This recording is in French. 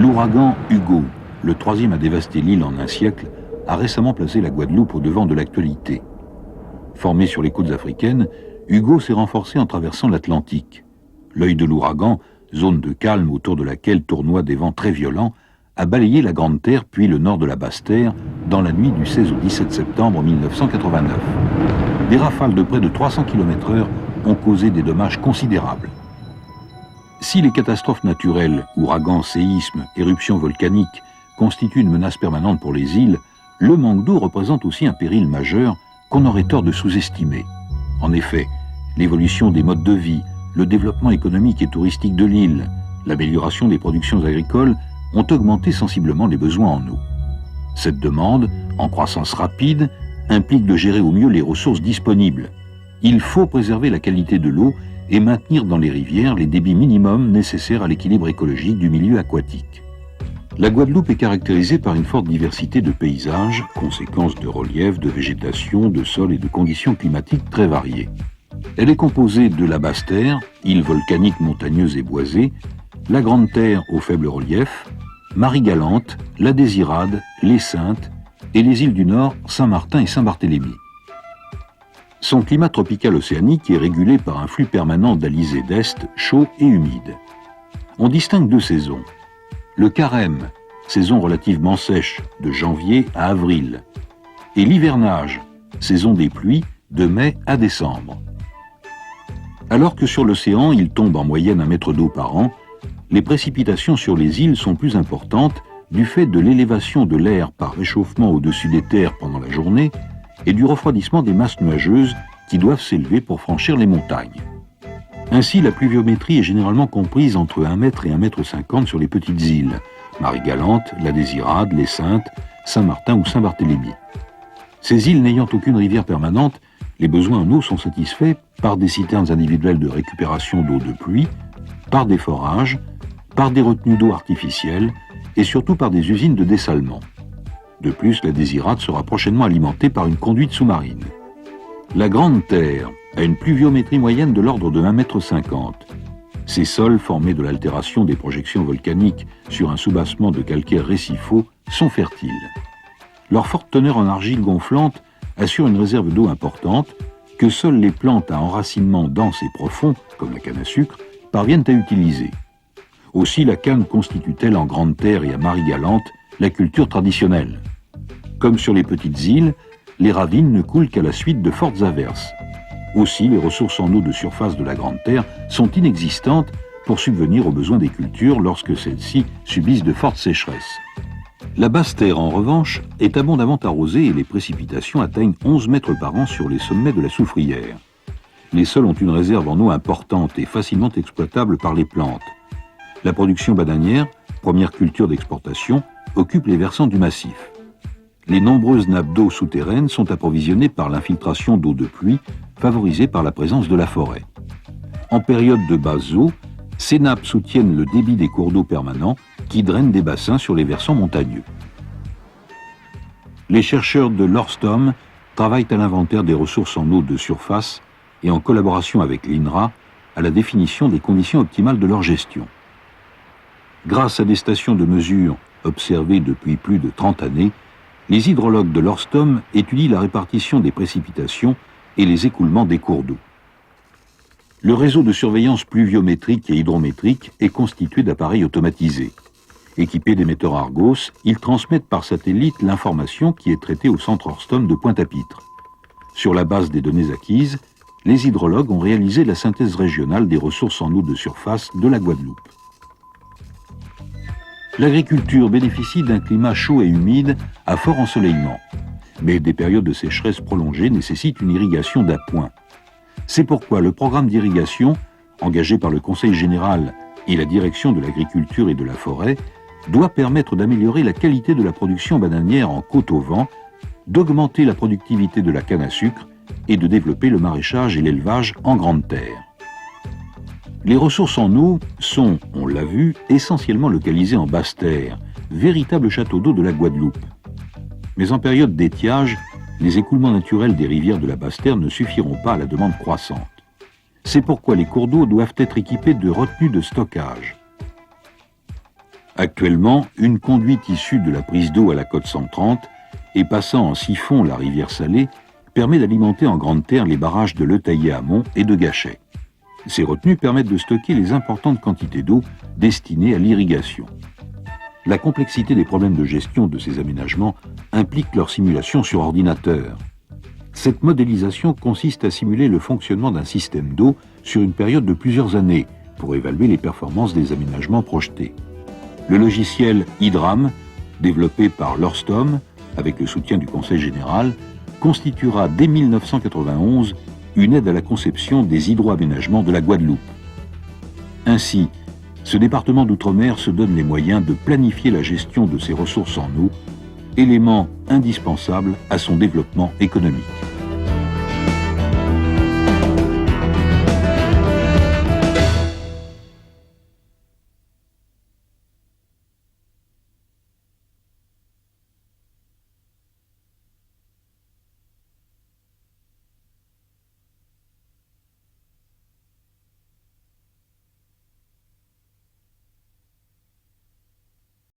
L'ouragan Hugo, le troisième à dévaster l'île en un siècle, a récemment placé la Guadeloupe au devant de l'actualité. Formé sur les côtes africaines, Hugo s'est renforcé en traversant l'Atlantique. L'œil de l'ouragan, zone de calme autour de laquelle tournoient des vents très violents, a balayé la Grande Terre puis le nord de la Basse-Terre dans la nuit du 16 au 17 septembre 1989. Des rafales de près de 300 km/h ont causé des dommages considérables. Si les catastrophes naturelles, ouragans, séismes, éruptions volcaniques, constituent une menace permanente pour les îles, le manque d'eau représente aussi un péril majeur qu'on aurait tort de sous-estimer. En effet, l'évolution des modes de vie, le développement économique et touristique de l'île, l'amélioration des productions agricoles ont augmenté sensiblement les besoins en eau. Cette demande, en croissance rapide, implique de gérer au mieux les ressources disponibles. Il faut préserver la qualité de l'eau et maintenir dans les rivières les débits minimums nécessaires à l'équilibre écologique du milieu aquatique. La Guadeloupe est caractérisée par une forte diversité de paysages, conséquence de relief, de végétation, de sol et de conditions climatiques très variées. Elle est composée de la Basse-Terre, île volcanique montagneuse et boisée, la Grande Terre au faible relief, Marie-Galante, la Désirade, les Saintes et les îles du Nord, Saint-Martin et Saint-Barthélemy. Son climat tropical océanique est régulé par un flux permanent d'alizés d'Est, chaud et humide. On distingue deux saisons. Le carême, saison relativement sèche, de janvier à avril, et l'hivernage, saison des pluies, de mai à décembre. Alors que sur l'océan, il tombe en moyenne 1 mètre d'eau par an, les précipitations sur les îles sont plus importantes du fait de l'élévation de l'air par réchauffement au-dessus des terres pendant la journée et du refroidissement des masses nuageuses qui doivent s'élever pour franchir les montagnes. Ainsi, la pluviométrie est généralement comprise entre 1 mètre et 1,50 m sur les petites îles, Marie-Galante, la Désirade, les Saintes, Saint-Martin ou Saint-Barthélemy. Ces îles n'ayant aucune rivière permanente, les besoins en eau sont satisfaits par des citernes individuelles de récupération d'eau de pluie, par des forages, par des retenues d'eau artificielles et surtout par des usines de dessalement. De plus, la Désirade sera prochainement alimentée par une conduite sous-marine. La Grande Terre a une pluviométrie moyenne de l'ordre de 1,50 m. Ces sols, formés de l'altération des projections volcaniques sur un soubassement de calcaire récifaux, sont fertiles. Leur forte teneur en argile gonflante assure une réserve d'eau importante que seules les plantes à enracinement dense et profond, comme la canne à sucre, parviennent à utiliser. Aussi la canne constitue-t-elle en Grande Terre et à Marie-Galante la culture traditionnelle. Comme sur les petites îles, les ravines ne coulent qu'à la suite de fortes averses. Aussi, les ressources en eau de surface de la Grande Terre sont inexistantes pour subvenir aux besoins des cultures lorsque celles-ci subissent de fortes sécheresses. La Basse-Terre, en revanche, est abondamment arrosée et les précipitations atteignent 11 mètres par an sur les sommets de la Soufrière. Les sols ont une réserve en eau importante et facilement exploitable par les plantes. La production bananière, première culture d'exportation, occupe les versants du massif. Les nombreuses nappes d'eau souterraines sont approvisionnées par l'infiltration d'eau de pluie, favorisée par la présence de la forêt. En période de basses eaux, ces nappes soutiennent le débit des cours d'eau permanents qui drainent des bassins sur les versants montagneux. Les chercheurs de l'Orstom travaillent à l'inventaire des ressources en eau de surface et en collaboration avec l'INRA à la définition des conditions optimales de leur gestion. Grâce à des stations de mesure observées depuis plus de 30 années, les hydrologues de l'Orstom étudient la répartition des précipitations et les écoulements des cours d'eau. Le réseau de surveillance pluviométrique et hydrométrique est constitué d'appareils automatisés. Équipés d'émetteurs Argos, ils transmettent par satellite l'information qui est traitée au centre Orstom de Pointe-à-Pitre. Sur la base des données acquises, les hydrologues ont réalisé la synthèse régionale des ressources en eau de surface de la Guadeloupe. L'agriculture bénéficie d'un climat chaud et humide à fort ensoleillement, mais des périodes de sécheresse prolongées nécessitent une irrigation d'appoint. C'est pourquoi le programme d'irrigation, engagé par le Conseil général et la Direction de l'agriculture et de la forêt, doit permettre d'améliorer la qualité de la production bananière en côte au vent, d'augmenter la productivité de la canne à sucre et de développer le maraîchage et l'élevage en Grande Terre. Les ressources en eau sont, on l'a vu, essentiellement localisées en Basse-Terre, véritable château d'eau de la Guadeloupe. Mais en période d'étiage, les écoulements naturels des rivières de la Basse-Terre ne suffiront pas à la demande croissante. C'est pourquoi les cours d'eau doivent être équipés de retenues de stockage. Actuellement, une conduite issue de la prise d'eau à la côte 130 et passant en siphon la rivière Salée permet d'alimenter en grande terre les barrages de Le Taillé-Amont et de Gachet. Ces retenues permettent de stocker les importantes quantités d'eau destinées à l'irrigation. La complexité des problèmes de gestion de ces aménagements implique leur simulation sur ordinateur. Cette modélisation consiste à simuler le fonctionnement d'un système d'eau sur une période de plusieurs années pour évaluer les performances des aménagements projetés. Le logiciel Hydram, développé par l'Orstom, avec le soutien du Conseil général, constituera dès 1991 une aide à la conception des hydroaménagements de la Guadeloupe. Ainsi, ce département d'outre-mer se donne les moyens de planifier la gestion de ses ressources en eau, élément indispensable à son développement économique.